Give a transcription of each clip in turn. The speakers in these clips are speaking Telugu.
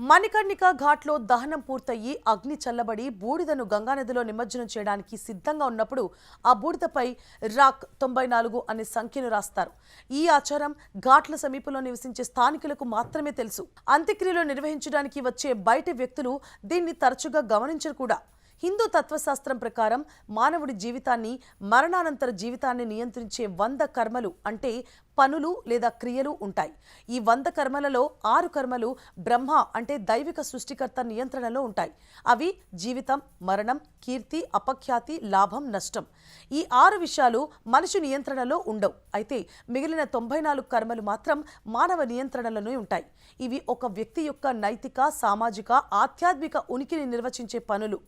మణికర్ణిక ఘాట్లో దహనం పూర్తయి అగ్ని చల్లబడి బూడిదను గంగానదిలో నిమజ్జనం చేయడానికి సిద్ధంగా ఉన్నప్పుడు ఆ బూడిదపై రాక్ 94 అనే సంఖ్యను రాస్తారు. ఈ ఆచారం ఘాట్ల సమీపంలో నివసించే స్థానికులకు మాత్రమే తెలుసు. అంత్యక్రియలు నిర్వహించడానికి వచ్చే బయటి వ్యక్తులు దీన్ని తరచుగా గమనించరు కూడా. హిందూ తత్వశాస్త్రం ప్రకారం మానవుడి జీవితాన్ని, మరణానంతర జీవితాన్ని నియంత్రించే 100 కర్మలు అంటే పనులు లేదా క్రియలు ఉంటాయి. ఈ 100 కర్మలలో 6 కర్మలు బ్రహ్మ అంటే దైవిక సృష్టికర్త నియంత్రణలో ఉంటాయి. అవి జీవితం, మరణం, కీర్తి, అపఖ్యాతి, లాభం, నష్టం. ఈ 6 విషయాలు మనిషి నియంత్రణలో ఉండవు. అయితే మిగిలిన 94 కర్మలు మాత్రం మానవ నియంత్రణలోనే ఉంటాయి. ఇవి ఒక వ్యక్తి యొక్క నైతిక, సామాజిక, ఆధ్యాత్మిక ఉనికిని నిర్వచించే పనులు.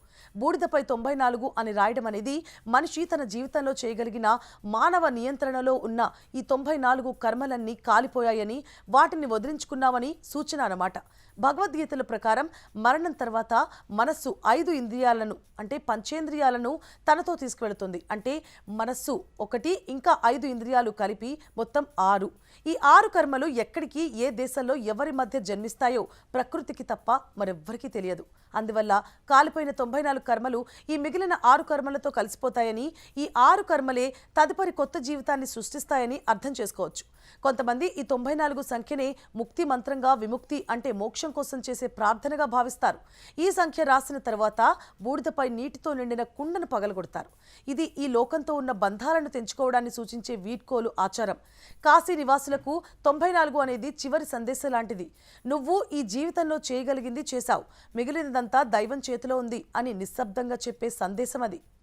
బూడిదపై 94 అని రాయడం అనేది మనిషి తన జీవితంలో చేయగలిగిన మానవ నియంత్రణలో ఉన్న ఈ 94 కర్మలన్నీ కాలిపోయాయని, వాటిని వదిలించుకున్నామని సూచన అన్నమాట. భగవద్గీతల ప్రకారం మరణం తర్వాత మనస్సు 5 ఇంద్రియాలను అంటే పంచేంద్రియాలను తనతో తీసుకువెళుతుంది. అంటే మనస్సు 1 ఇంకా 5 ఇంద్రియాలు కలిపి మొత్తం 6. ఈ 6 కర్మలు ఎక్కడికి, ఏ దేశంలో, ఎవరి మధ్య జన్మిస్తాయో ప్రకృతికి తప్ప మరెవ్వరికీ తెలియదు. అందువల్ల కాలిపోయిన 94 కర్మలు ఈ మిగిలిన 6 కర్మలతో కలిసిపోతాయని, ఈ 6 కర్మలే తదుపరి కొత్త జీవితాన్ని సృష్టిస్తాయని అర్థం చేసుకోవచ్చు. కొంతమంది ఈ 94 సంఖ్యనే ముక్తి మంత్రంగా, విముక్తి అంటే మోక్షం కోసం చేసే ప్రార్థనగా భావిస్తారు. ఈ సంఖ్య రాసిన తర్వాత బూడిదపై నీటితో నిండిన కుండను పగలగొడతారు. ఇది ఈ లోకంతో ఉన్న బంధాలను తెంచుకోవడాన్ని సూచించే వీడ్కోలు ఆచారం. కాశీ నివాసులకు 94 అనేది చివరి సందేశం లాంటిది. నువ్వు ఈ జీవితంలో చేయగలిగింది చేశావు, మిగిలినదంతా దైవం చేతిలో ఉంది అని నిశ్శబ్దంగా చెప్పే సందేశం అది.